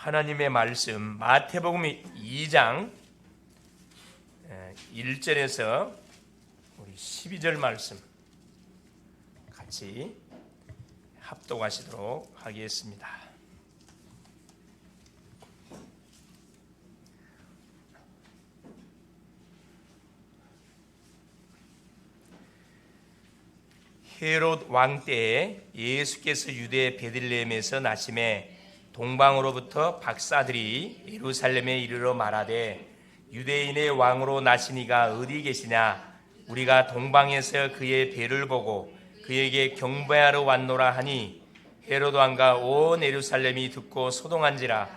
하나님의 말씀 마태복음 2장 1절에서 우리 12절 말씀 같이 합독하시도록 하겠습니다. 헤롯 왕 때에 예수께서 유대 베들레헴에서 나심에 동방으로부터 박사들이 예루살렘에 이르러 말하되 유대인의 왕으로 나시니가 어디 계시냐? 우리가 동방에서 그의 배를 보고 그에게 경배하러 왔노라 하니 헤롯 왕과 온 예루살렘이 듣고 소동한지라.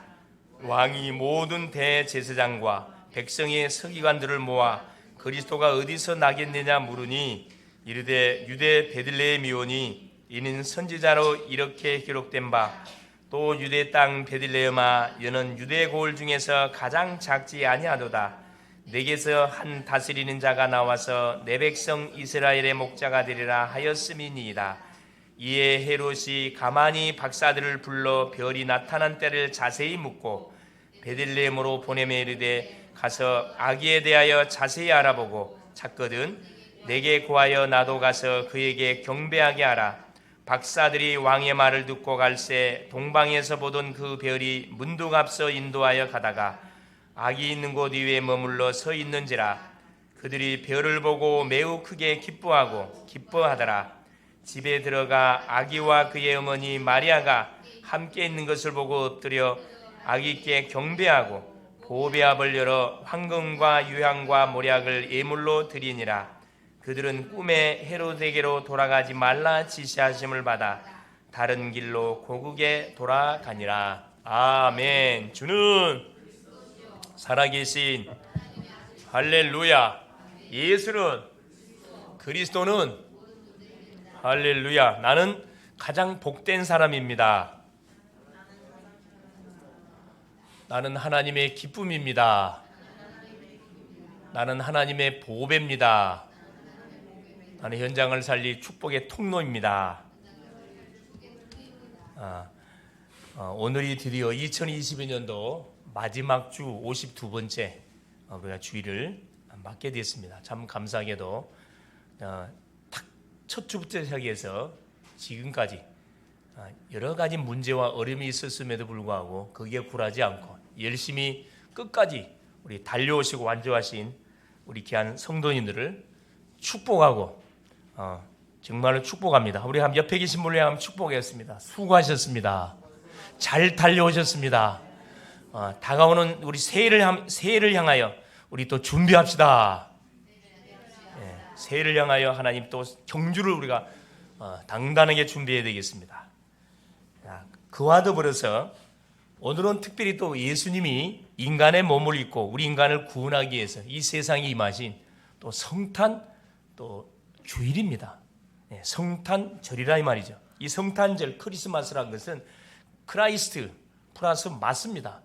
왕이 모든 대제사장과 백성의 서기관들을 모아 그리스도가 어디서 나겠느냐 물으니 이르되 유대 베들레헴이오니 이는 선지자로 이렇게 기록된 바 또 유대 땅 베들레헴아 여는 유대 고을 중에서 가장 작지 아니하도다. 내게서 한 다스리는 자가 나와서 내 백성 이스라엘의 목자가 되리라 하였음이니이다. 이에 헤롯이 가만히 박사들을 불러 별이 나타난 때를 자세히 묻고 베들레헴으로 보내매 이르되 가서 아기에 대하여 자세히 알아보고 찾거든 내게 구하여 나도 가서 그에게 경배하게 하라. 박사들이 왕의 말을 듣고 갈새 동방에서 보던 그 별이 문득 앞서 인도하여 가다가 아기 있는 곳 위에 머물러 서 있는지라. 그들이 별을 보고 매우 크게 기뻐하더라. 집에 들어가 아기와 그의 어머니 마리아가 함께 있는 것을 보고 엎드려 아기께 경배하고 보배압을 열어 황금과 유향과 모략을 예물로 드리니라. 그들은 꿈에 헤롯에게로 돌아가지 말라 지시하심을 받아 다른 길로 고국에 돌아가니라. 아멘. 주는 살아계신 할렐루야. 예수는 그리스도는 할렐루야. 나는 가장 복된 사람입니다. 나는 하나님의 기쁨입니다. 나는 하나님의 보배입니다. 나는 현장을 살릴 축복의 통로입니다. 오늘이 드디어 2022년도 마지막 주 52번째 우리가 주일을 맞게 됐습니다. 참 감사하게도 첫 주부터 시작해서 지금까지 여러 가지 문제와 어려움이 있었음에도 불구하고 거기에 굴하지 않고 열심히 끝까지 우리 달려오시고 완주하신 우리 귀한 성도님들을 축복하고 정말로 축복합니다. 우리 한번 옆에 계신 분을 향하면 축복하겠습니다. 수고하셨습니다. 잘 달려오셨습니다. 다가오는 우리 새해를 향하여 우리 또 준비합시다. 새해를 향하여 하나님 또 경주를 우리가 당당하게 준비해야 되겠습니다. 그와 더불어서 오늘은 특별히 또 예수님이 인간의 몸을 입고 우리 인간을 구원하기 위해서 이 세상에 임하신 또 성탄 또 주일입니다. 성탄절이라 이 말이죠. 이 성탄절 크리스마스라는 것은 크라이스트 플러스 맞습니다.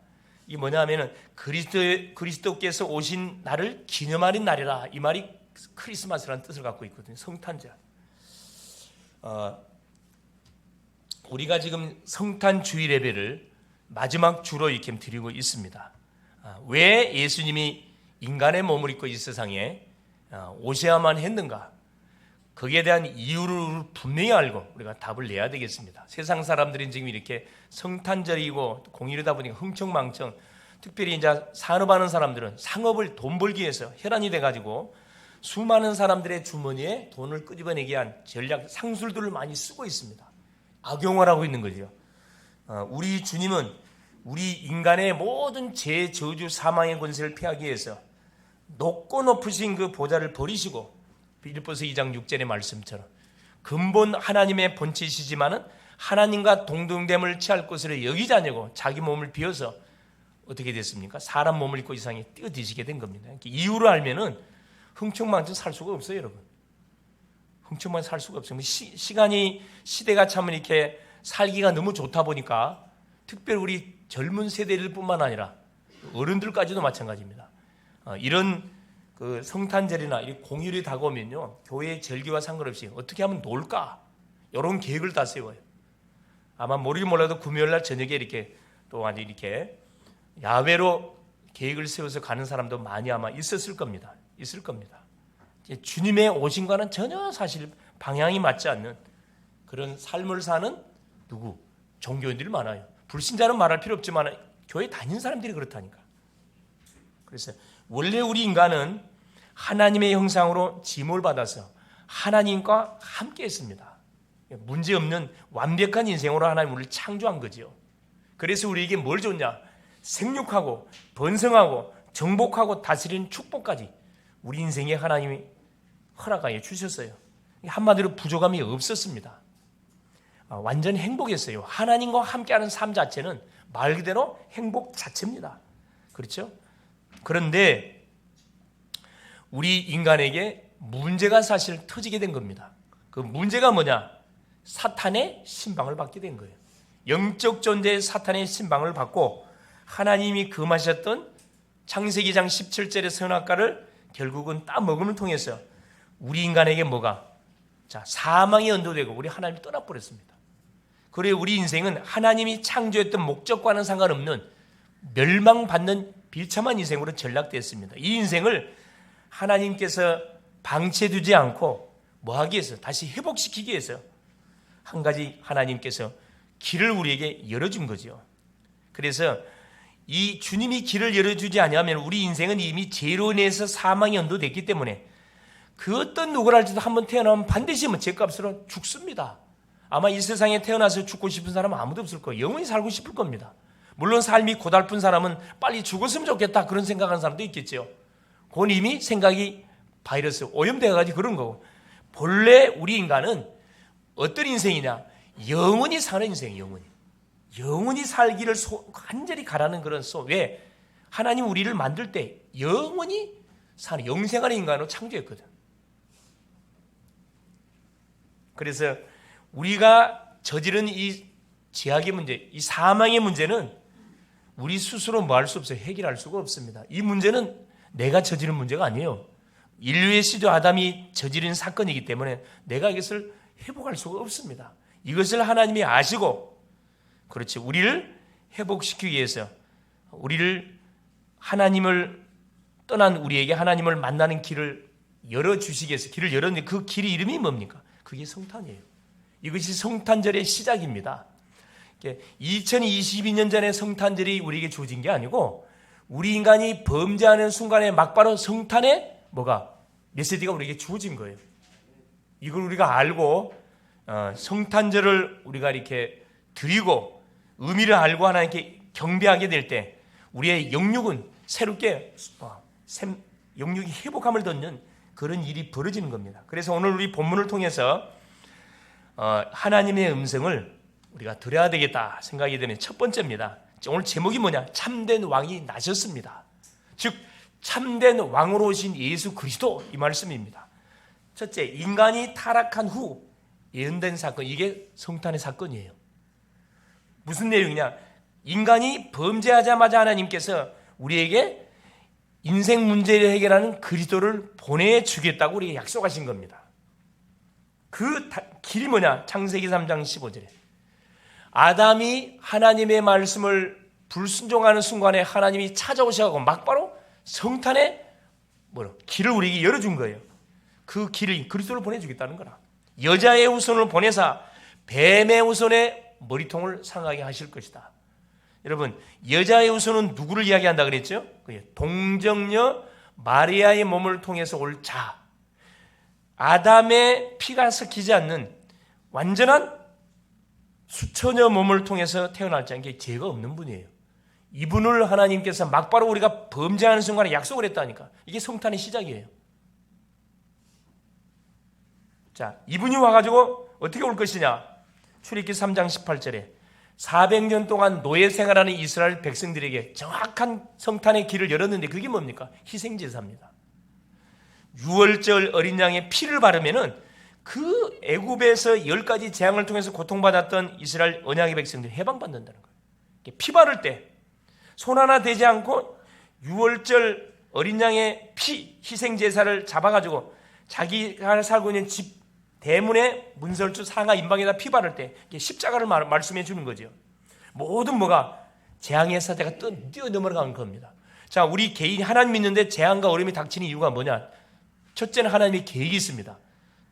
이게 뭐냐면은 그리스도께서 오신 날을 기념하는 날이라 이 말이 크리스마스라는 뜻을 갖고 있거든요. 성탄절. 우리가 지금 성탄 주일 예배를 마지막 주로 이렇게 드리고 있습니다. 왜 예수님이 인간의 몸을 입고 이 세상에 오셔야만 했는가? 거기에 대한 이유를 분명히 알고 우리가 답을 내야 되겠습니다. 세상 사람들은 지금 이렇게 성탄절이고 공휴일이다 보니까 흥청망청, 특별히 이제 산업하는 사람들은 상업을 돈 벌기 위해서 혈안이 돼가지고 수많은 사람들의 주머니에 돈을 끄집어내기 위한 전략 상술들을 많이 쓰고 있습니다. 악용을 하고 있는 거죠. 우리 주님은 우리 인간의 모든 죄, 저주, 사망의 권세를 피하기 위해서 높고 높으신 그 보좌를 버리시고 빌립보서 2장 6절의 말씀처럼 근본 하나님의 본체이시지만은 하나님과 동등됨을 취할 것으로 여기지 않냐고 자기 몸을 비워서 어떻게 됐습니까? 사람 몸을 입고 이 세상에 뛰어드시게 된 겁니다. 이유를 알면은 흥청망청 살 수가 없어요, 여러분. 흥청망청 살 수가 없어요. 시대가 참 이렇게 살기가 너무 좋다 보니까 특별히 우리 젊은 세대들 뿐만 아니라 어른들까지도 마찬가지입니다. 이런 그 성탄절이나 이 공휴일이 다가오면요, 교회의 절기와 상관없이 어떻게 하면 놀까? 이런 계획을 다 세워요. 아마 모르긴 몰라도 금요일 날 저녁에 이렇게 또 아주 이렇게 야외로 계획을 세워서 가는 사람도 많이 아마 있었을 겁니다. 있을 겁니다. 주님의 오심과는 전혀 사실 방향이 맞지 않는 그런 삶을 사는 누구? 종교인들이 많아요. 불신자는 말할 필요 없지만 교회 다니는 사람들이 그렇다니까. 그래서 원래 우리 인간은 하나님의 형상으로 지음을 받아서 하나님과 함께 했습니다. 문제없는 완벽한 인생으로 하나님 우리를 창조한 거죠. 그래서 우리에게 뭘 줬냐? 생육하고 번성하고 정복하고 다스리는 축복까지 우리 인생에 하나님이 허락하여 주셨어요. 한마디로 부족함이 없었습니다. 완전 행복했어요. 하나님과 함께하는 삶 자체는 말 그대로 행복 자체입니다. 그렇죠? 그런데 우리 인간에게 문제가 사실 터지게 된 겁니다. 그 문제가 뭐냐? 사탄의 신방을 받게 된 거예요. 영적 존재의 사탄의 신방을 받고 하나님이 금하셨던 창세기 2장 17절의 선악과를 결국은 따먹음을 통해서 우리 인간에게 뭐가? 자, 사망이 연도되고 우리 하나님이 떠나버렸습니다. 그래 우리 인생은 하나님이 창조했던 목적과는 상관없는 멸망받는 비참한 인생으로 전락되었습니다. 이 인생을 하나님께서 방치해두지 않고 뭐하기 위해서? 다시 회복시키기 위해서 한 가지 하나님께서 길을 우리에게 열어준 거죠. 그래서 이 주님이 길을 열어주지 아니하면 우리 인생은 이미 죄로 인해서 사망이 연도됐기 때문에 그 어떤 누구랄지도 한번 태어나면 반드시 죄값으로 죽습니다. 아마 이 세상에 태어나서 죽고 싶은 사람은 아무도 없을 거예요. 영원히 살고 싶을 겁니다. 물론 삶이 고달픈 사람은 빨리 죽었으면 좋겠다 그런 생각하는 사람도 있겠죠. 그건 이미 생각이 바이러스 오염되어가지고 그런 거고, 본래 우리 인간은 어떤 인생이냐? 영원히 사는 인생이에요. 영원히 살기를 간절히 가라는 그런 왜? 하나님 우리를 만들 때 영원히 사는 영생하는 인간으로 창조했거든. 그래서 우리가 저지른 이 죄악의 문제, 이 사망의 문제는 우리 스스로 뭐 할 수 없어요. 해결할 수가 없습니다. 이 문제는 내가 저지른 문제가 아니에요. 인류의 시조 아담이 저지른 사건이기 때문에 내가 이것을 회복할 수가 없습니다. 이것을 하나님이 아시고, 그렇지, 우리를 회복시키기 위해서 우리를 하나님을 떠난 우리에게 하나님을 만나는 길을 열어주시기 위해서 길을 열었는데 그 길의 이름이 뭡니까? 그게 성탄이에요. 이것이 성탄절의 시작입니다. 2022년 전에 성탄절이 우리에게 주어진 게 아니고 우리 인간이 범죄하는 순간에 막바로 성탄의 메시지가 우리에게 주어진 거예요. 이걸 우리가 알고 성탄절을 우리가 이렇게 드리고 의미를 알고 하나님께 경배하게 될 때 우리의 영육은 새롭게 영육이 회복함을 돋는 그런 일이 벌어지는 겁니다. 그래서 오늘 우리 본문을 통해서 하나님의 음성을 우리가 들어야 되겠다 생각이 드는 첫 번째입니다. 오늘 제목이 뭐냐? 참된 왕이 나셨습니다. 즉 참된 왕으로 오신 예수 그리스도, 이 말씀입니다. 첫째, 인간이 타락한 후 예언된 사건, 이게 성탄의 사건이에요. 무슨 내용이냐? 인간이 범죄하자마자 하나님께서 우리에게 인생 문제를 해결하는 그리스도를 보내주겠다고 우리에게 약속하신 겁니다. 그 길이 뭐냐? 창세기 3장 15절에 아담이 하나님의 말씀을 불순종하는 순간에 하나님이 찾아오셔서 막바로 성탄의 길을 우리에게 열어준 거예요. 그 길을 그리스도를 보내주겠다는 거라. 여자의 후손을 보내사 뱀의 후손의 머리통을 상하게 하실 것이다. 여러분, 여자의 후손은 누구를 이야기한다 그랬죠? 동정녀 마리아의 몸을 통해서 올 자, 아담의 피가 섞이지 않는 완전한 수천여 몸을 통해서 태어날 자인 게 죄가 없는 분이에요. 이분을 하나님께서 막바로 우리가 범죄하는 순간에 약속을 했다니까. 이게 성탄의 시작이에요. 자, 이분이 와가지고 어떻게 올 것이냐? 출애굽기 3장 18절에 400년 동안 노예 생활하는 이스라엘 백성들에게 정확한 성탄의 길을 열었는데 그게 뭡니까? 희생제사입니다. 유월절 어린 양의 피를 바르면은 그 애굽에서 10가지 재앙을 통해서 고통받았던 이스라엘 언약의 백성들이 해방받는다는 거예요. 피 바를 때 손 하나 대지 않고 유월절 어린 양의 피 희생제사를 잡아가지고 자기가 살고 있는 집 대문에 문설주 상하 임방에다 피 바를 때 십자가를 말씀해 주는 거죠. 모든 재앙의 사자가 뛰어넘어가는 겁니다. 자, 우리 개인이 하나님 믿는데 재앙과 어려움이 닥치는 이유가 뭐냐? 첫째는 하나님의 계획이 있습니다.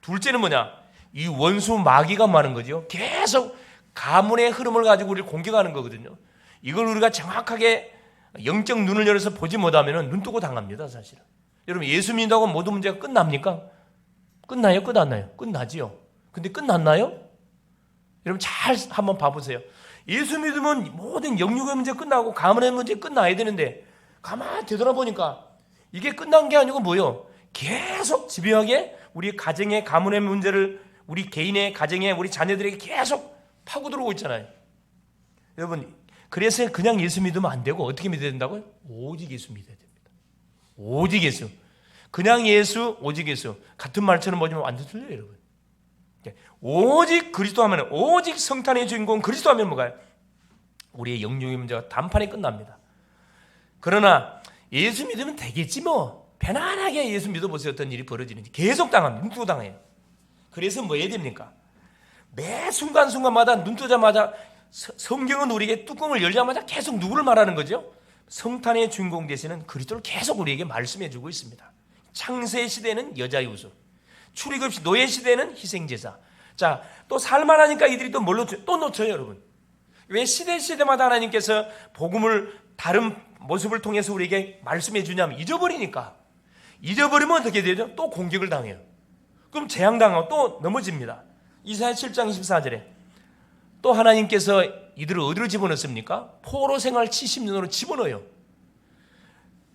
둘째는 뭐냐? 이 원수 마귀가 많은 거죠. 계속 가문의 흐름을 가지고 우리를 공격하는 거거든요. 이걸 우리가 정확하게 영적 눈을 열어서 보지 못하면 눈 뜨고 당합니다, 사실은. 여러분, 예수 믿는다고 모든 문제가 끝납니까? 끝나요? 끝 안 나요? 끝나지요. 근데 끝났나요? 여러분 잘 한번 봐보세요. 예수 믿으면 모든 영육의 문제 끝나고 가문의 문제 끝나야 되는데 가만히 되돌아보니까 이게 끝난 게 아니고 뭐요? 계속 집요하게 우리 가정의 가문의 문제를 우리 개인의 가정에 우리 자녀들에게 계속 파고 들어오고 있잖아요. 여러분, 그래서 그냥 예수 믿으면 안 되고 어떻게 믿어야 된다고요? 오직 예수 믿어야 됩니다. 오직 예수. 그냥 예수, 오직 예수. 같은 말처럼 보지만 완전 틀려요, 여러분. 오직 그리스도 하면, 오직 성탄의 주인공 그리스도 하면 뭐가요? 우리의 영육의 문제가 단판에 끝납니다. 그러나 예수 믿으면 되겠지 뭐. 편안하게 예수 믿어보세요. 어떤 일이 벌어지는지. 계속 당합니다. 눈 뜨고 당해요. 그래서 뭐 해야 됩니까? 매 순간순간마다 눈 뜨자마자 성경은 우리에게 뚜껑을 열자마자 계속 누구를 말하는 거죠? 성탄의 주인공 되시는 그리스도를 계속 우리에게 말씀해 주고 있습니다. 창세 시대는 여자의 우수, 출애굽 시 노예 시대는 희생제사. 자, 또 살만하니까 이들이 또 뭘로 또 놓쳐요, 여러분. 왜 시대마다 하나님께서 복음을 다른 모습을 통해서 우리에게 말씀해 주냐면 잊어버리니까. 잊어버리면 어떻게 되죠? 또 공격을 당해요. 그럼 재앙당하고 또 넘어집니다. 이사야 7장 24절에 또 하나님께서 이들을 어디로 집어넣습니까? 포로 생활 70년으로 집어넣어요.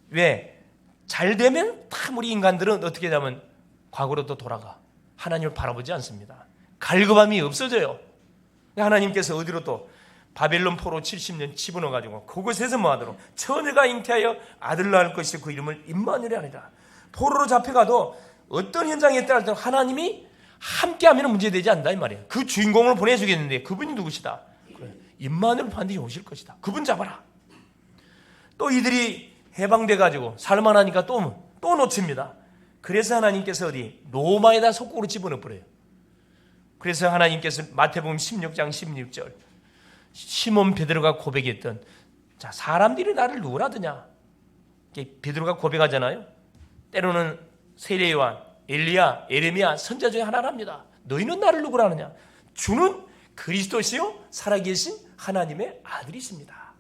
왜? 잘 되면 다 우리 인간들은 어떻게 되면 과거로 또 돌아가. 하나님을 바라보지 않습니다. 갈급함이 없어져요. 하나님께서 어디로 또 바벨론 포로 70년 집어넣어가지고 그곳에서 뭐하도록 처녀가 잉태하여 아들 낳을 것이고 그 이름을 임마누엘이 아니라 포로로 잡혀가도 어떤 현장에 따라 하나님이 함께하면 문제되지 않는다 이 말이에요. 그 주인공을 보내주겠는데 그분이 누구시다? 그래, 임마누엘 반드시 오실 것이다. 그분 잡아라. 또 이들이 해방돼가지고 살만하니까 또 놓칩니다. 그래서 하나님께서 어디 로마에다 속국으로 집어넣어버려요. 그래서 하나님께서 마태복음 16장 16절 시몬 베드로가 고백했던, 자, 사람들이 나를 누구라 하더냐? 베드로가 고백하잖아요. 때로는 세례 요한, 엘리야, 에레미야 선자 중에 하나랍니다. 너희는 나를 누구라 하느냐? 주는 그리스도시요 살아계신 하나님의 아들이십니다.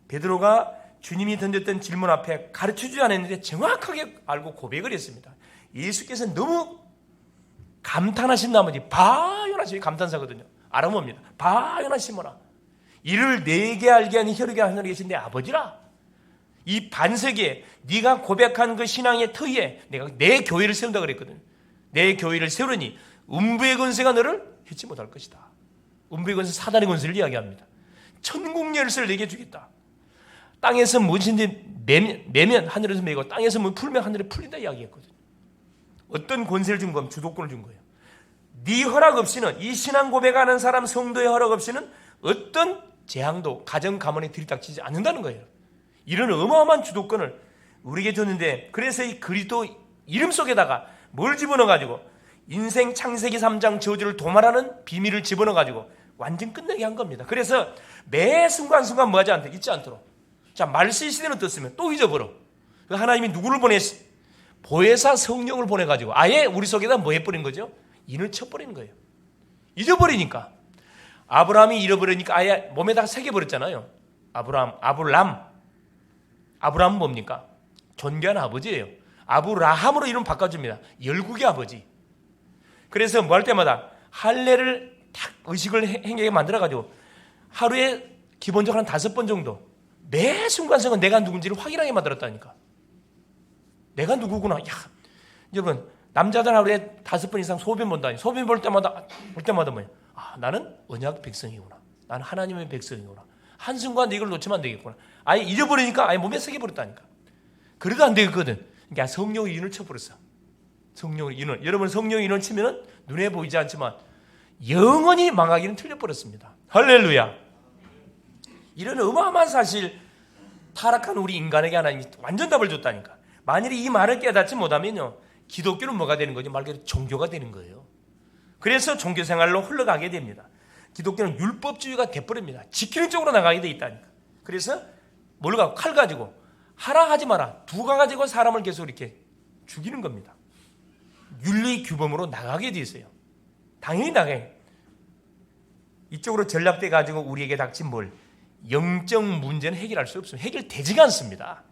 베드로가 주님이 던졌던 질문 앞에 가르쳐주지 않았는데 정확하게 알고 고백을 했습니다. 예수께서 너무 감탄하신 나머지 바요나 시몬, 감탄사거든요. 아람어입니다. 바요나 시몬아, 이를 내게 알게 하는 혈육의 하늘에 계신 내 아버지라. 이 반세기에 네가 고백한 그 신앙의 터위에 내가 내 교회를 세운다 그랬거든. 내 교회를 세우려니 음부의 권세가 너를 해치 못할 것이다. 음부의 권세, 사단의 권세를 이야기합니다. 천국 열쇠를 내게 주겠다. 땅에서 무엇인지 매면 하늘에서 매고 땅에서 뭐 풀면 하늘에 풀린다 이야기했거든. 어떤 권세를 준 거면 주도권을 준 거예요. 네 허락 없이는, 이 신앙 고백하는 사람 성도의 허락 없이는 어떤 재앙도 가정 가문에 들이닥치지 않는다는 거예요. 이런 어마어마한 주도권을 우리에게 줬는데, 그래서 이 그리스도 이름 속에다가 뭘 집어넣어가지고 인생 창세기 3장 저주를 도말하는 비밀을 집어넣어가지고 완전 끝내게 한 겁니다. 그래서 매 순간순간 뭐 하지 않도록, 잊지 않도록. 자, 말세 시대는 어떻습니까? 또 잊어버려. 하나님이 누구를 보혜사 성령을 보내가지고 아예 우리 속에다 뭐 해버린 거죠? 인을 쳐버리는 거예요. 잊어버리니까. 아브라함이 잃어버리니까 아예 몸에다가 새겨버렸잖아요. 아브라함은 뭡니까? 존귀한 아버지예요. 아브라함으로 이름 바꿔줍니다. 열국의 아버지. 그래서 뭐 할 때마다 할례를 딱 의식을 행하게 만들어가지고 하루에 기본적으로 한 5번 정도 매 순간순간 내가 누군지를 확인하게 만들었다니까. 내가 누구구나. 야, 여러분, 남자들 하루에 5번 이상 소변 본다니. 소변 볼 때마다 뭐예요? 아, 나는 언약 백성이구나. 나는 하나님의 백성이구나. 한순간 이걸 놓치면 안 되겠구나. 아예 잊어버리니까 아예 몸에 새겨버렸다니까. 그래도 안 되거든. 그러니까 성령의 인을 쳐버렸어. 성령의 인을. 여러분, 성령의 인을 치면은 눈에 보이지 않지만 영원히 망하기는 틀려버렸습니다. 할렐루야. 이런 어마어마한 사실, 타락한 우리 인간에게 하나님이 완전 답을 줬다니까. 만일에 이 말을 깨닫지 못하면요, 기독교는 뭐가 되는 거죠? 말 그대로 종교가 되는 거예요. 그래서 종교 생활로 흘러가게 됩니다. 기독교는 율법주의가 돼버립니다. 지키는 쪽으로 나가게 돼 있다니까. 그래서 뭘 가지고 칼 가지고 하라 하지 마라 두가 가지고 사람을 계속 이렇게 죽이는 겁니다. 윤리 규범으로 나가게 돼 있어요. 당연히 나가요. 이쪽으로 전락돼 가지고 우리에게 닥친 뭘 영적 문제는 해결할 수 없어요. 해결되지가 않습니다.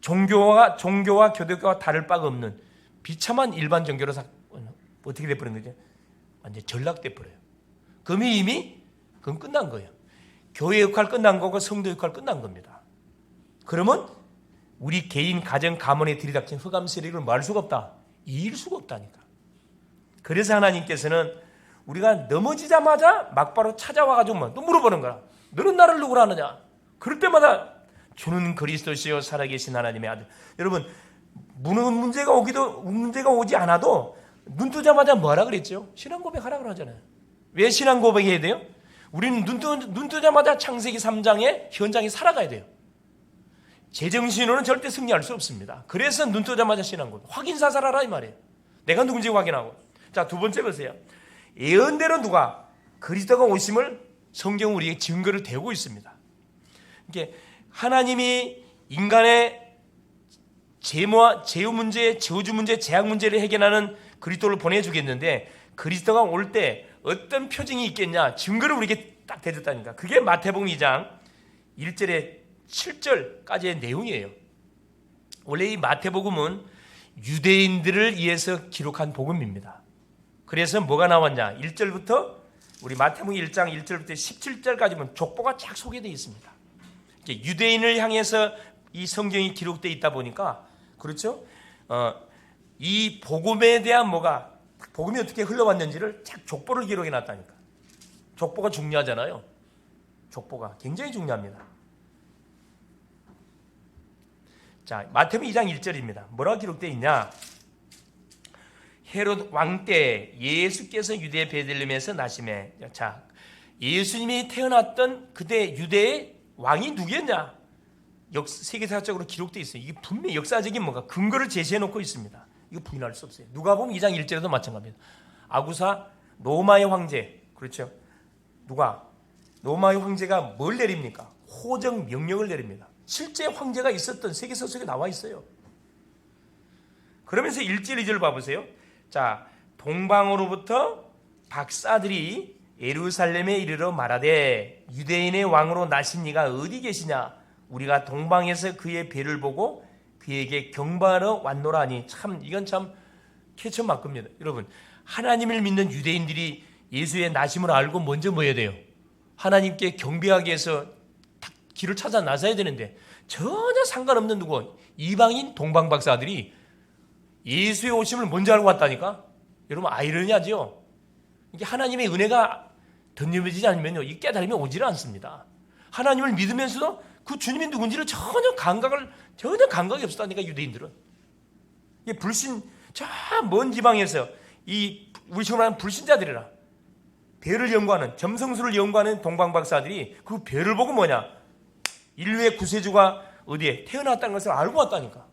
종교와 교도교와 다를 바가 없는 비참한 일반 종교로 어떻게 돼버린 거죠? 완전 전락돼 버려요. 그러면 이미 그건 끝난 거예요. 교회 역할 끝난 거고 성도 역할 끝난 겁니다. 그러면 우리 개인 가정 가문에 들이닥친 흑암 세력을 뭐 할 수가 없다. 이길 수가 없다니까. 그래서 하나님께서는 우리가 넘어지자마자 막바로 찾아와가지고 또 물어보는 거야. 너는 나를 누구라 하느냐? 그럴 때마다 주는 그리스도시요 살아계신 하나님의 아들. 여러분 문제가 오지 않아도 눈 뜨자마자 뭐하라 그랬죠? 신앙 고백하라 그러잖아요. 왜 신앙 고백해야 돼요? 우리는 눈 뜨자마자 창세기 3장의 현장에 살아가야 돼요. 제정신으로는 절대 승리할 수 없습니다. 그래서 눈 뜨자마자 신앙 고백. 확인사살하라 이 말이에요. 내가 누군지 확인하고. 자, 두 번째 보세요. 예언대로 누가 그리스도가 오심을 성경은 우리에게 증거를 대고 있습니다. 이게 하나님이 인간의 재우 문제, 저주 문제, 재앙 문제를 해결하는 그리스도를 보내주겠는데 그리스도가 올 때 어떤 표징이 있겠냐 증거를 우리에게 딱 대줬다니까. 그게 마태복음 2장 1절에 7절까지의 내용이에요. 원래 이 마태복음은 유대인들을 위해서 기록한 복음입니다. 그래서 뭐가 나왔냐 1절부터 우리 마태복음 1장 1절부터 17절까지 보면 족보가 쫙 소개되어 있습니다. 유대인을 향해서 이 성경이 기록되어 있다 보니까 그렇죠? 이 복음에 대한 복음이 어떻게 흘러왔는지를 쫙 족보를 기록해 놨다니까. 족보가 중요하잖아요. 족보가 굉장히 중요합니다. 자, 마태복음 2장 1절입니다. 뭐라고 기록되어 있냐? 헤롯 왕 때 예수께서 유대 베들레헴에서 나심에. 자, 예수님이 태어났던 그때 유대의 왕이 누구였냐? 세계사적으로 기록되어 있어요. 이게 분명히 역사적인 근거를 제시해 놓고 있습니다. 이거 부인할 수 없어요. 누가복음 2장 1절에도 마찬가지입니다. 아구사 로마의 황제, 그렇죠? 로마의 황제가 뭘 내립니까? 호정 명령을 내립니다. 실제 황제가 있었던 세계사 속에 나와 있어요. 그러면서 1절 2절 봐보세요. 자, 동방으로부터 박사들이 예루살렘에 이르러 말하되 유대인의 왕으로 나신 이가 어디 계시냐? 우리가 동방에서 그의 배를 보고 그에게 경배하러 왔노라니. 참 이건 참 캐쳐 맞겁니다. 여러분 하나님을 믿는 유대인들이 예수의 나심을 알고 먼저 뭐 해야 돼요? 하나님께 경배하기 위해서 길을 찾아 나서야 되는데 전혀 상관없는 누구 이방인 동방 박사들이 예수의 오심을 먼저 알고 왔다니까. 여러분 아이러니하죠. 이게 하나님의 은혜가 덧입어지지 않으면요 이 깨달음이 오질 않습니다. 하나님을 믿으면서도 그 주님이 누군지를 전혀 감각이 없었다니까. 유대인들은 이게 불신 저 먼 지방에서 이 우리 지금 말하는 불신자들이라 별을 연구하는 점성술을 연구하는 동방 박사들이 그 별을 보고 뭐냐 인류의 구세주가 어디에 태어났다는 것을 알고 왔다니까.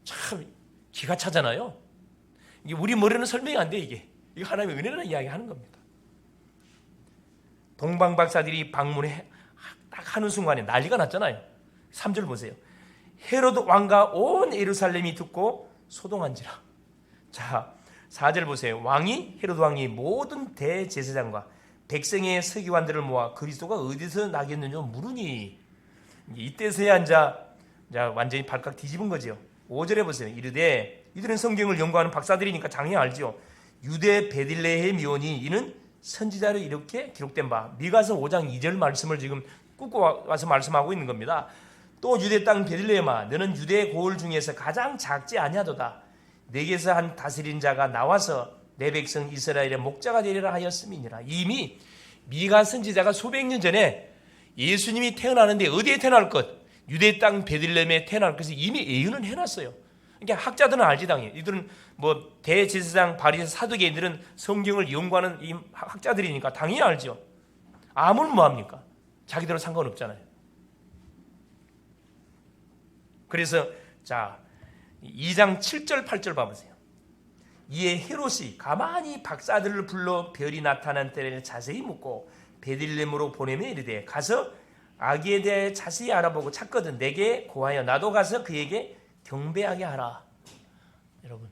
참 기가 차잖아요. 이게 우리 머리는 설명이 안 돼. 이게 하나님의 은혜라는 이야기 하는 겁니다. 동방 박사들이 방문해 딱 하는 순간에 난리가 났잖아요. 3절 보세요. 헤로드 왕과 온 예루살렘이 듣고 소동한지라. 자, 4절 보세요. 헤로드 왕이 모든 대제사장과 백성의 서기관들을 모아 그리스도가 어디서 나겠느냐 물으니. 이때서야 앉아 완전히 발칵 뒤집은 거죠. 5절에 보세요. 이르되 이들은 성경을 연구하는 박사들이니까 당연히 알죠. 유대 베들레헴이오니 이는 선지자로 이렇게 기록된 바. 미가서 5장 2절 말씀을 지금 꾹고 와서 말씀하고 있는 겁니다. 또 유대 땅 베들레헴아 너는 유대 고을 중에서 가장 작지 아니하도다. 내게서 한 다스린 자가 나와서 내 백성 이스라엘의 목자가 되리라 하였음이니라. 이미 미가 선지자가 수백 년 전에 예수님이 태어나는데 어디에 태어날 것? 유대 땅 베들레헴에 태어날 것을 이미 예언을 해놨어요. 그러니까 학자들은 알지 당연히. 이들은 대제사장 바리새 사두개인들은 성경을 연구하는 이 학자들이니까 당연히 알죠. 아무는 뭐합니까? 자기들은 상관없잖아요. 그래서 자 2장 7절 8절 봐보세요. 이에 헤롯이 가만히 박사들을 불러 별이 나타난 때를 자세히 묻고 베들레헴으로 보내며 이르되 가서 아기에 대해 자세히 알아보고 찾거든 내게 고하여 나도 가서 그에게 경배하게 하라. 여러분,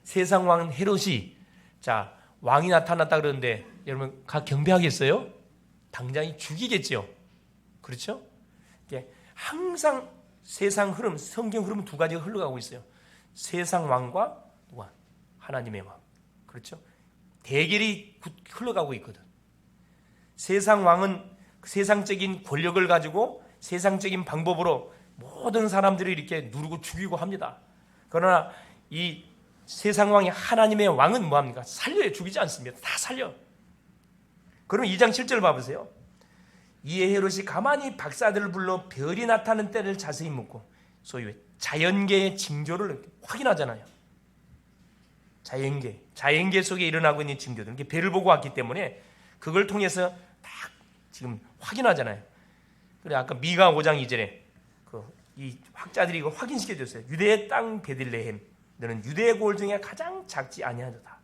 세상 왕 헤롯이 자 왕이 나타났다 그러는데 여러분 가 경배하겠어요? 당장이 죽이겠죠. 그렇죠? 항상 세상 흐름, 성경 흐름은 두 가지가 흘러가고 있어요. 세상 왕과 누가? 하나님의 왕. 그렇죠? 대결이 흘러가고 있거든. 세상 왕은 세상적인 권력을 가지고 세상적인 방법으로 모든 사람들을 이렇게 누르고 죽이고 합니다. 그러나 이 세상 왕이 하나님의 왕은 뭐합니까? 살려요. 죽이지 않습니다. 다 살려. 그럼 2장 7절 봐보세요. 이에 헤롯이 가만히 박사들을 불러 별이 나타나는 때를 자세히 묻고, 소위 자연계의 징조를 확인하잖아요. 자연계 속에 일어나고 있는 징조들, 이렇게 별을 보고 왔기 때문에 그걸 통해서 딱 지금 확인하잖아요. 그래 아까 미가 5장 2절에 이 학자들이 이거 확인시켜 줬어요. 유대의 땅 베들레헴, 너는 유대의 고을 중에 가장 작지 아니하도다.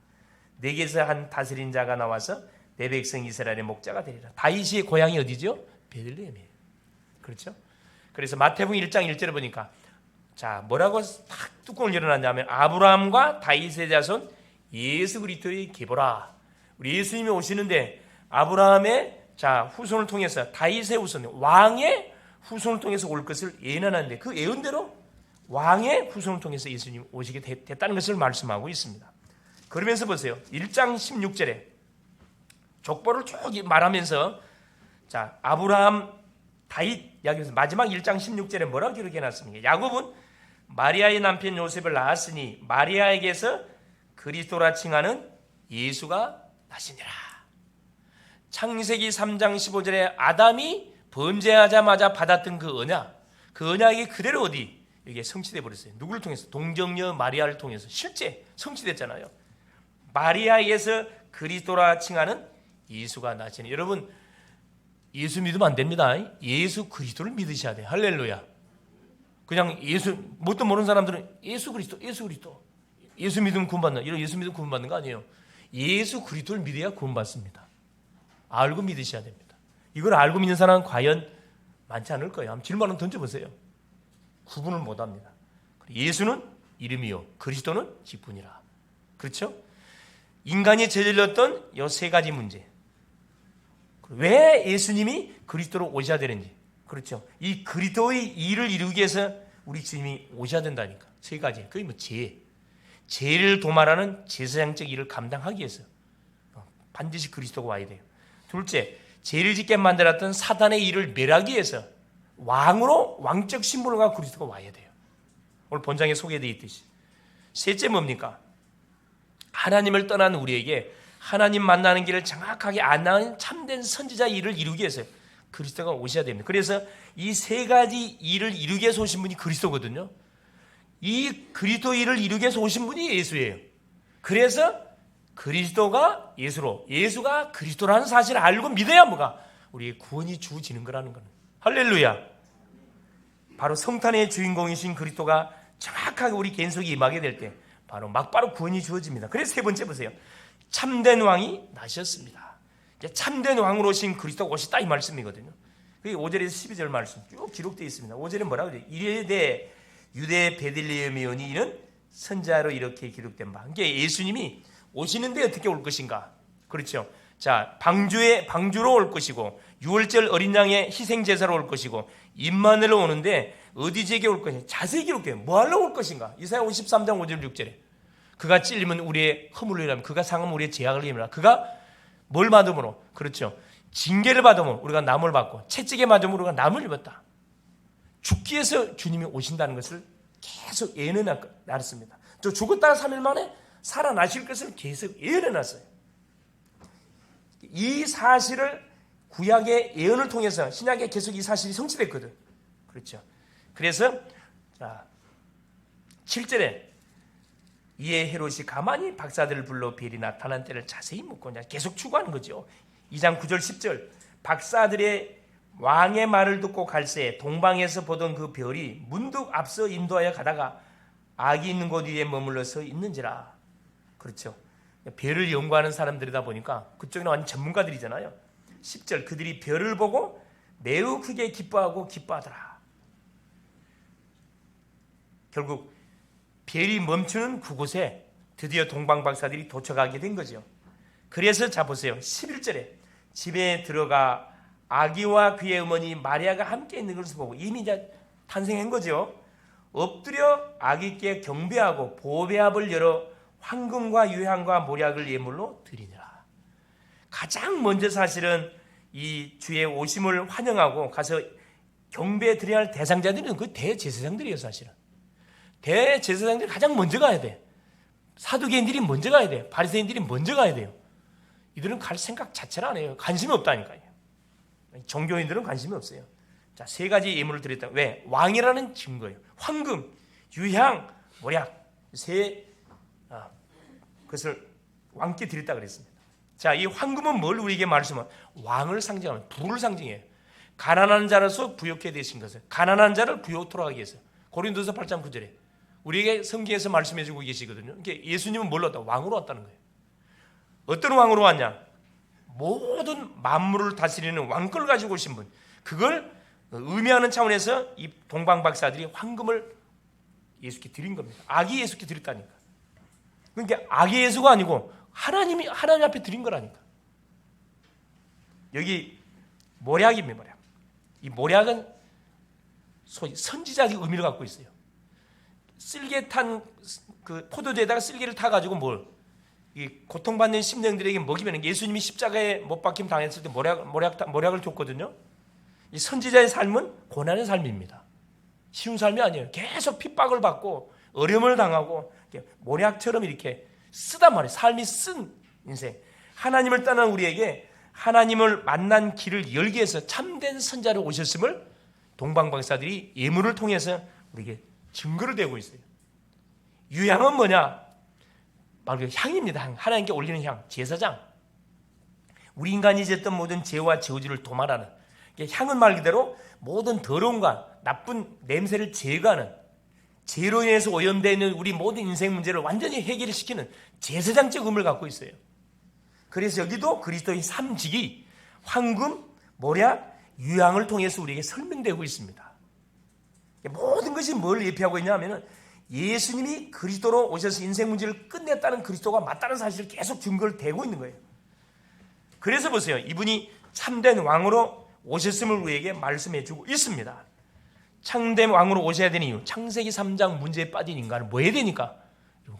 내게서 한 다스린 자가 나와서 내 백성 이스라엘의 목자가 되리라. 다윗의 고향이 어디죠? 베들레헴이에요. 그렇죠? 그래서 마태복음 1장 1절에 보니까 자 뭐라고 탁 뚜껑을 열어놨냐면 아브라함과 다윗의 자손 예수 그리스도의 계보라. 우리 예수님이 오시는데 아브라함의 자 후손을 통해서 다윗의 후손 왕의 후손을 통해서 올 것을 예언하는데 그 예언대로 왕의 후손을 통해서 예수님 오시게 됐다는 것을 말씀하고 있습니다. 그러면서 보세요. 1장 16절에 족보를 쭉 말하면서 자 아브라함 다윗 이야기에서 마지막 1장 16절에 뭐라고 기록해놨습니까? 야곱은 마리아의 남편 요셉을 낳았으니 마리아에게서 그리스도라 칭하는 예수가 나시니라. 창세기 3장 15절에 아담이 범죄하자마자 받았던 그 언약이 그대로 어디 이게 성취돼 버렸어요. 누구를 통해서? 동정녀 마리아를 통해서 실제 성취됐잖아요. 마리아에게서 그리스도라 칭하는 예수가 나시니. 여러분 예수 믿으면 안 됩니다. 예수 그리스도를 믿으셔야 돼요. 할렐루야. 그냥 예수 뭣도 모르는 사람들은 예수 그리스도 예수 믿으면 구원받는 이런 예수 믿으면 구원받는 거 아니에요. 예수 그리스도를 믿어야 구원받습니다. 알고 믿으셔야 됩니다. 이걸 알고 믿는 사람은 과연 많지 않을 거예요. 한번 질문 한번 던져보세요. 구분을 못합니다. 예수는 이름이요 그리스도는 직분이라. 그렇죠? 인간이 저질렀던 이 세 가지 문제. 왜 예수님이 그리스도로 오셔야 되는지. 그렇죠? 이 그리스도의 일을 이루기 위해서 우리 주님이 오셔야 된다니까. 세 가지. 그게 뭐 죄를 도말하는 제사장적 일을 감당하기 위해서 반드시 그리스도가 와야 돼요. 둘째, 죄를 짓게 만들었던 사단의 일을 멸하기 위해서 왕으로 왕적 신분을 가지고 그리스도가 와야 돼요. 오늘 본장에 소개되어 있듯이. 셋째 뭡니까? 하나님을 떠난 우리에게 하나님 만나는 길을 정확하게 안내하는 참된 선지자 일을 이루기 위해서 그리스도가 오셔야 됩니다. 그래서 이 세 가지 일을 이루기 위해서 오신 분이 그리스도거든요. 이 그리스도 일을 이루기 위해서 오신 분이 예수예요. 그래서 그리스도가 예수로, 예수가 그리스도라는 사실을 알고 믿어야 뭐가 우리의 구원이 주어지는 거라는 거는. 할렐루야. 바로 성탄의 주인공이신 그리스도가 정확하게 우리 개인 속에 임하게 될 때 바로 막바로 구원이 주어집니다. 그래서 세 번째 보세요. 참된 왕이 나셨습니다. 참된 왕으로 오신 그리스도가 오셨다 이 말씀이거든요. 그게 5절에서 12절 말씀 쭉 기록되어 있습니다. 5절에 뭐라고 그래요? 이르되 유대 베들레헴에 오니 이는 선자로 이렇게 기록된 바. 그러니까 예수님이 오시는데 어떻게 올 것인가? 그렇죠. 자, 방주로 올 것이고 6월절 어린 양의 희생 제사로 올 것이고 임마누엘로 오는데 어디 지역에 올 것인가? 자세히 기록돼요. 뭐 하러 올 것인가? 이사야 53장 5절 6절에 그가 찔리면 우리의 허물을 일하며 그가 상하면 우리의 죄악을 일하며 그가 뭘 받음으로? 그렇죠. 징계를 받으면 우리가 남을 받고 채찍에 맞으면 우리가 남을 입었다. 죽기 위해서 주님이 오신다는 것을 계속 예언해놨습니다. 또 죽었다가 3일 만에 살아나실 것을 계속 예언해놨어요. 이 사실을 구약의 예언을 통해서 신약에 계속 이 사실이 성취됐거든. 그렇죠. 그래서 자 7절에 이에 헤롯이 가만히 박사들을 불러 별이 나타난 때를 자세히 묻고 계속 추구하는 거죠. 2장 9절 10절 박사들의 왕의 말을 듣고 갈새 동방에서 보던 그 별이 문득 앞서 인도하여 가다가 악이 있는 곳 위에 머물러 서 있는지라. 그렇죠. 별을 연구하는 사람들이다 보니까 그쪽에는 완전 전문가들이잖아요. 10절 그들이 별을 보고 매우 크게 기뻐하더라. 결국 별이 멈추는 그곳에 드디어 동방박사들이 도착하게 된 거죠. 그래서 자 보세요. 11절에 집에 들어가 아기와 그의 어머니 마리아가 함께 있는 것을 보고, 이미 이제 탄생한 거죠. 엎드려 아기께 경배하고 보배압을 열어 황금과 유향과 모략을 예물로 드리니라. 가장 먼저 사실은 이 주의 오심을 환영하고 가서 경배 드려야 할 대상자들은 그 대제사장들이에요. 사실은 대제사장들이 가장 먼저 가야 돼. 사두개인들이 먼저 가야 돼요. 바리새인들이 먼저 가야 돼요. 이들은 갈 생각 자체를 안 해요. 관심이 없다니까요. 종교인들은 관심이 없어요. 자, 세 가지 예물을 드렸다. 왜? 왕이라는 증거예요. 황금, 유향, 모략, 그것을 왕께 드렸다 그랬습니다. 자, 이 황금은 뭘 우리에게 말씀하면 왕을 상징하는, 부를 상징해요. 가난한 자로서 부욕해 되신 것을, 가난한 자를 부욕토록 하기 위해서. 고린도서 8장 9절에 우리에게 성경에서 말씀해 주고 계시거든요. 그러니까 예수님은 뭘로 왔다? 왕으로 왔다는 거예요. 어떤 왕으로 왔냐? 모든 만물을 다스리는 왕권을 가지고 오신 분. 그걸 의미하는 차원에서 이 동방박사들이 황금을 예수께 드린 겁니다. 아기 예수께 드렸다니까. 그러니까 아기 예수가 아니고 하나님 앞에 드린 거라니까. 여기 모략입니다. 모략. 이 모략은 소위 선지자의 의미를 갖고 있어요. 쓸개 탄 그 포도주에다가 쓸개를 타가지고 이 고통받는 심령들에게 먹이면, 예수님이 십자가에 못 박힘 당했을 때 모략을 줬거든요. 이 선지자의 삶은 고난의 삶입니다. 쉬운 삶이 아니에요. 계속 핍박을 받고 어려움을 당하고 모략처럼 이렇게 쓰단 말이에요. 삶이 쓴 인생. 하나님을 떠난 우리에게 하나님을 만난 길을 열기 위해서 참된 선자로 오셨음을 동방박사들이 예물을 통해서 우리에게 증거를 대고 있어요. 유향은 뭐냐? 바로 향입니다. 하나님께 올리는 향, 제사장. 우리 인간이 졌던 모든 죄와 저주를 도말하는, 향은 말 그대로 모든 더러움과 나쁜 냄새를 제거하는, 죄로 인해서 오염되어 있는 우리 모든 인생 문제를 완전히 해결시키는 제사장적 의미를 갖고 있어요. 그래서 여기도 그리스도의 삼직이 황금, 모략, 유향을 통해서 우리에게 설명되고 있습니다. 모든 것이 뭘 예표하고 있냐 하면은 예수님이 그리스도로 오셔서 인생 문제를 끝냈다는, 그리스도가 맞다는 사실을 계속 증거를 대고 있는 거예요. 그래서 보세요. 이분이 참된 왕으로 오셨음을 우리에게 말씀해 주고 있습니다. 참된 왕으로 오셔야 되는 이유, 창세기 3장 문제에 빠진 인간을 뭐 해야 되니까?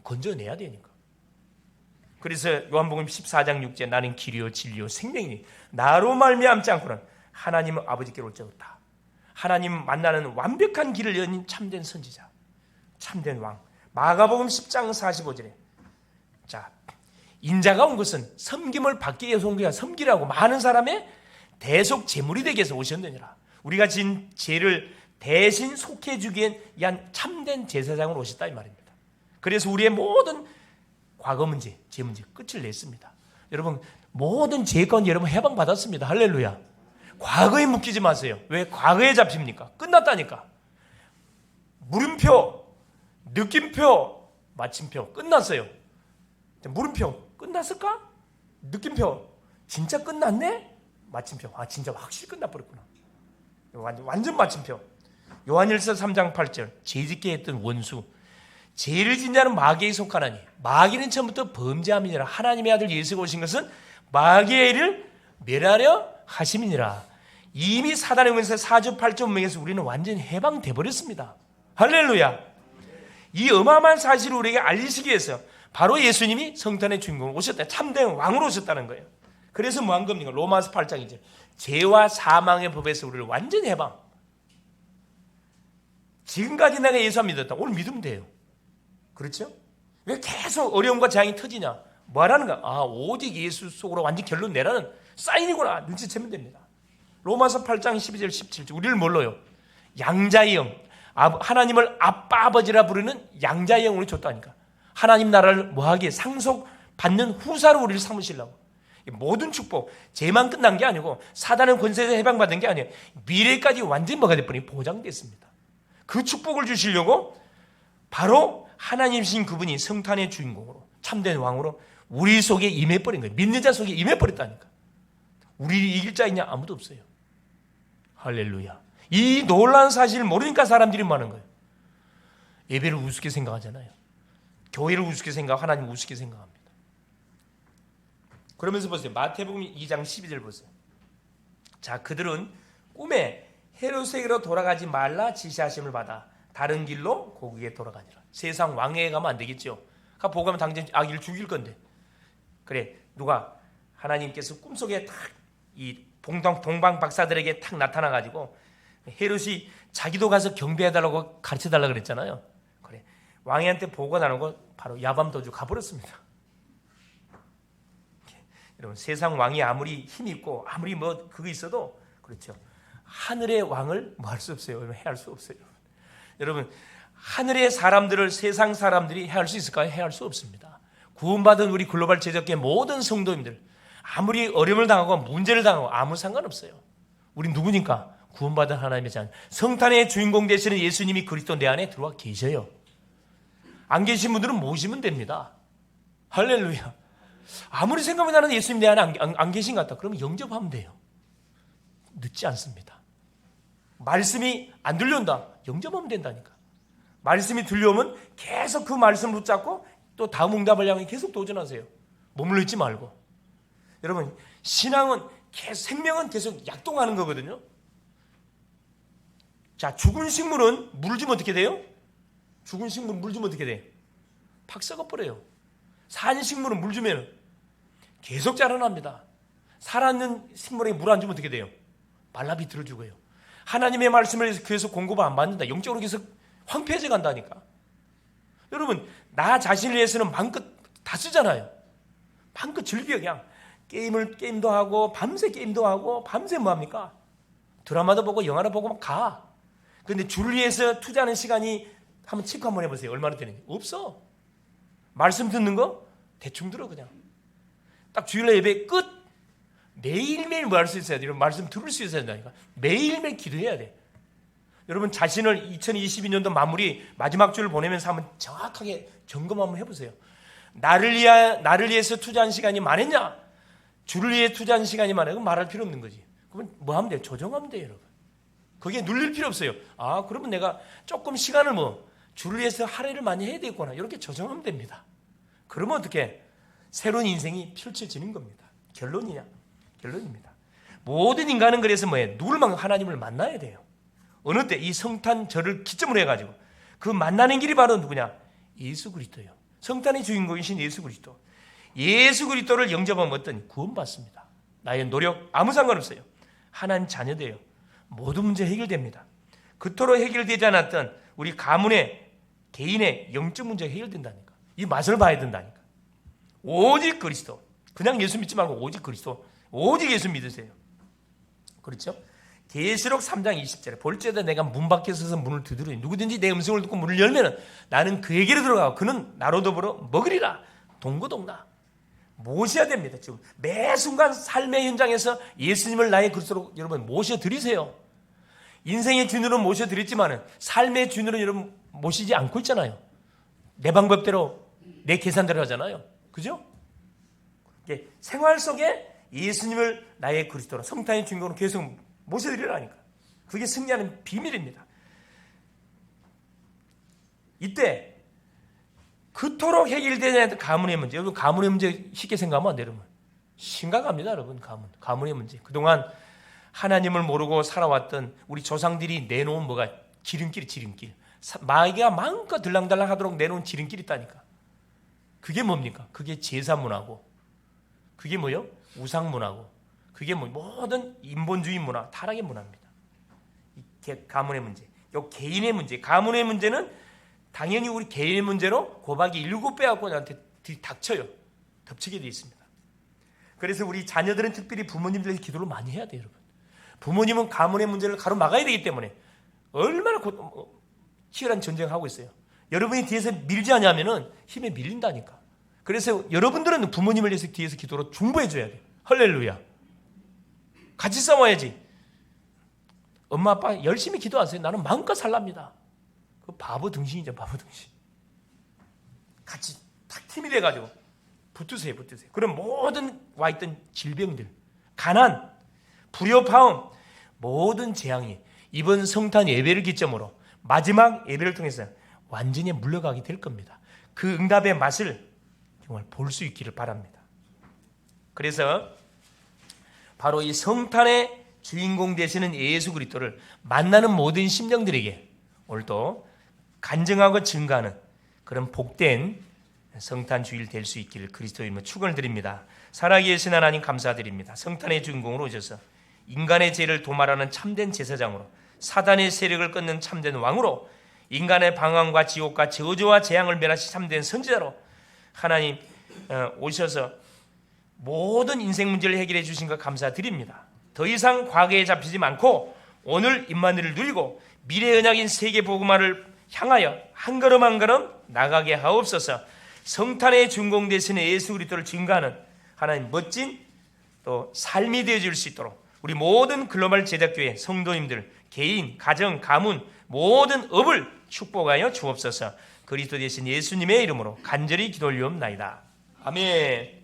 건져내야 되니까. 그래서 요한복음 14장 6절 나는 길이요 진리요 생명이니 나로 말미암지 않고는 하나님은 아버지께로 올 자 없다. 하나님 만나는 완벽한 길을 여는 참된 선지자, 참된 왕. 마가복음 10장 45절에 자, 인자가 온 것은 섬김을 받기 위해서 온 거야. 섬기라고. 많은 사람의 대속 제물이 되기 위해서 오셨느니라. 우리가 진 죄를 대신 속해 주기엔 위한 참된 제사장으로 오셨다 이 말입니다. 그래서 우리의 모든 과거 문제, 죄 문제 끝을 냈습니다. 여러분 모든 죄 가운데 여러분 해방 받았습니다. 할렐루야. 과거에 묶이지 마세요. 왜 과거에 잡힙니까? 끝났다니까. 물음표, 느낌표, 마침표 끝났어요. 물음표 끝났을까? 느낌표 진짜 끝났네? 마침표 진짜 확실히 끝나버렸구나. 완전 마침표. 요한일서 3장 8절 죄짓게 했던 원수, 죄를 진 자는 마귀에 속하나니 마귀는 처음부터 범죄함이니라. 하나님의 아들 예수가 오신 것은 마귀의 일을 멸하려 하심이니라. 이미 사단의 권세 4조 8조 운명에서 우리는 완전히 해방돼 버렸습니다. 할렐루야. 이 어마어마한 사실을 우리에게 알리시기 위해서 바로 예수님이 성탄의 주인공으로 오셨다. 참된 왕으로 오셨다는 거예요. 그래서 뭐 한 겁니까? 로마서 8장이죠. 죄와 사망의 법에서 우리를 완전히 해방. 지금까지 내가 예수 안 믿었다. 오늘 믿으면 돼요. 그렇죠? 왜 계속 어려움과 재앙이 터지냐? 뭐라는 거야? 오직 예수 속으로 완전 결론 내라는 사인이구나. 눈치채면 됩니다. 로마서 8장 12절 17절 우리를 뭘로요? 양자의 영. 하나님을 아빠 아버지라 부르는 양자의 영으로 줬다니까. 하나님 나라를 뭐하기에 상속받는 후사로 우리를 삼으시려고. 모든 축복, 죄만 끝난 게 아니고 사단의 권세에서 해방받은 게 아니에요. 미래까지 완전히 뭐가 될 뻔히 보장됐습니다. 그 축복을 주시려고 바로 하나님이신 그분이 성탄의 주인공으로 참된 왕으로 우리 속에 임해버린 거예요. 믿는 자 속에 임해버렸다니까. 우리를 이길 자 있냐? 아무도 없어요. 할렐루야. 이 놀라운 사실을 모르니까 사람들이 많은 거예요. 예배를 우습게 생각하잖아요. 교회를 우습게 생각하고 하나님을 우습게 생각합니다. 그러면서 보세요. 마태복음 2장 12절 보세요. 자, 그들은 꿈에 헤롯에게로 돌아가지 말라 지시하심을 받아 다른 길로 고국에 돌아가니라. 세상 왕래에 가면 안 되겠죠. 보고 가면 당장 아기를 죽일 건데. 그래, 누가 하나님께서 꿈속에 탁 이 동방 박사들에게 탁 나타나가지고 헤롯이 자기도 가서 경배해달라고 가르쳐달라고 그랬잖아요. 그래, 왕이한테 보고 나누고 바로 야밤도주 가버렸습니다. 여러분, 세상 왕이 아무리 힘 있고 아무리 뭐 그거 있어도 그렇죠. 하늘의 왕을 뭐 할 수 없어요. 해할 수 없어요. 여러분, 하늘의 사람들을 세상 사람들이 해할 수 있을까요? 해할 수 없습니다. 구원받은 우리 글로벌 제적계 모든 성도님들 아무리 어려움을 당하고 문제를 당하고 아무 상관없어요. 우리 누구니까? 구원받은 하나님의 자녀, 성탄의 주인공 되시는 예수님이 그리스도 내 안에 들어와 계셔요. 안 계신 분들은 모시면 됩니다. 할렐루야. 아무리 생각이 나는 예수님 내 안에 안 계신 것 같다. 그러면 영접하면 돼요. 늦지 않습니다. 말씀이 안 들려온다. 영접하면 된다니까. 말씀이 들려오면 계속 그 말씀을 붙잡고 또 다음 응답을 향해 계속 도전하세요. 머물러 있지 말고. 여러분, 신앙은 생명은 계속 약동하는 거거든요. 자, 죽은 식물은 물 주면 어떻게 돼요? 죽은 식물 물 주면 어떻게 돼? 팍 썩어버려요. 산 식물은 물 주면 계속 자라납니다. 살아있는 식물에 물 안 주면 어떻게 돼요? 말라 비틀어 죽어요. 하나님의 말씀을 계속 공급을 안 받는다. 영적으로 계속 황폐해져 간다니까. 여러분, 나 자신을 위해서는 마음껏 다 쓰잖아요. 마음껏 즐겨. 그냥 게임도 하고 밤새 게임도 하고 밤새 뭐합니까? 드라마도 보고 영화도 보고 막 가. 근데 주를 위해서 투자하는 시간이 한번 체크 한번 해보세요. 얼마나 되는지. 없어. 말씀 듣는 거 대충 들어. 그냥 딱 주일날 예배 끝. 매일매일 뭐 할 수 있어야 돼요. 말씀 들을 수 있어야 된다니까. 매일매일 기도해야 돼. 여러분, 자신을 2022년도 마무리 마지막 주를 보내면서 한번 정확하게 점검 한번 해보세요. 나를 위해서 투자한 시간이 많았냐? 주를 위해 투자한 시간이 많아요. 그럼 말할 필요 없는 거지. 그러면 뭐 하면 돼요? 조정하면 돼요, 여러분. 그게 눌릴 필요 없어요. 아, 그러면 내가 조금 시간을 주를 위해서 할애를 많이 해야 되겠구나. 이렇게 조정하면 됩니다. 그러면 어떻게? 새로운 인생이 펼쳐지는 겁니다. 결론이냐? 결론입니다. 모든 인간은 그래서 뭐예요? 누굴만 하나님을 만나야 돼요. 어느 때 이 성탄절을 기점으로 해가지고 그 만나는 길이 바로 누구냐? 예수 그리스도예요. 성탄의 주인공이신 예수 그리스도. 예수 그리스도를 영접하면 어떤 구원받습니다. 나의 노력 아무 상관없어요. 하나님 자녀돼요. 모든 문제 해결됩니다. 그토록 해결되지 않았던 우리 가문의 개인의 영적 문제가 해결된다니까. 이 맛을 봐야 된다니까. 오직 그리스도. 그냥 예수 믿지 말고 오직 그리스도. 오직 예수 믿으세요. 그렇죠? 계시록 3장 20절에 볼지어다 내가 문 밖에 서서 문을 두드리니 누구든지 내 음성을 듣고 문을 열면 나는 그에게로 들어가고 그는 나로 더불어 먹으리라. 동고동락. 모셔야 됩니다. 지금 매 순간 삶의 현장에서 예수님을 나의 그리스도로 여러분 모셔드리세요. 인생의 주인으로 모셔드렸지만 삶의 주인으로 여러분 모시지 않고 있잖아요. 내 방법대로 내 계산대로 하잖아요. 그죠? 생활 속에 예수님을 나의 그리스도로 성탄의 주인공으로 계속 모셔드리라니까. 그게 승리하는 비밀입니다. 이때 그토록 해결되지 않는 가문의 문제. 여러분, 가문의 문제 쉽게 생각하면 안 돼요. 여러분, 심각합니다. 여러분, 가문의 문제. 그동안 하나님을 모르고 살아왔던 우리 조상들이 내놓은 뭐가 지름길. 마귀가 마음껏 들랑달랑 하도록 내놓은 지름길이 있다니까. 그게 뭡니까? 그게 제사문화고, 그게 뭐요? 우상문화고, 그게 모든 인본주의 문화, 타락의 문화입니다. 이게 가문의 문제. 요 개인의 문제. 가문의 문제는 당연히 우리 개인의 문제로 고박이 7배 갖고 나한테 닥쳐요. 덮치게 되어 있습니다. 그래서 우리 자녀들은 특별히 부모님들에게 기도를 많이 해야 돼요, 여러분. 부모님은 가문의 문제를 가로막아야 되기 때문에 얼마나 치열한 전쟁을 하고 있어요. 여러분이 뒤에서 밀지 않냐면은 힘에 밀린다니까. 그래서 여러분들은 부모님을 위해서 뒤에서 기도로 중보해 줘야 돼요. 할렐루야. 같이 싸워야지. 엄마 아빠 열심히 기도하세요. 나는 마음껏 살랍니다. 그 바보 등신이죠, 바보 등신. 같이 탁 팀이 돼가지고 붙으세요. 그럼 모든 와있던 질병들, 가난, 불협화음, 모든 재앙이 이번 성탄 예배를 기점으로 마지막 예배를 통해서 완전히 물러가게 될 겁니다. 그 응답의 맛을 정말 볼 수 있기를 바랍니다. 그래서 바로 이 성탄의 주인공 되시는 예수 그리스도를 만나는 모든 심령들에게 오늘도 간증하고 증거하는 그런 복된 성탄 주일 될 수 있기를 그리스도의 이름으로 축원을 드립니다. 살아계신 하나님 감사드립니다. 성탄의 주인공으로 오셔서 인간의 죄를 도말하는 참된 제사장으로, 사단의 세력을 끊는 참된 왕으로, 인간의 방황과 지옥과 저주와 재앙을 멸하시 참된 선지자로 하나님 오셔서 모든 인생 문제를 해결해 주신 것 감사드립니다. 더 이상 과거에 잡히지 않고 오늘 임마누엘을 누리고 미래 언약인 세계 복음화를 향하여 한 걸음 한 걸음 나가게 하옵소서. 성탄의 주인공 되시는 예수 그리스도를 증거하는 하나님 멋진 또 삶이 되어 줄 수 있도록 우리 모든 글로벌 제작교회 성도님들 개인, 가정, 가문 모든 업을 축복하여 주옵소서. 그리스도 되신 예수님의 이름으로 간절히 기도 올리옵나이다. 아멘.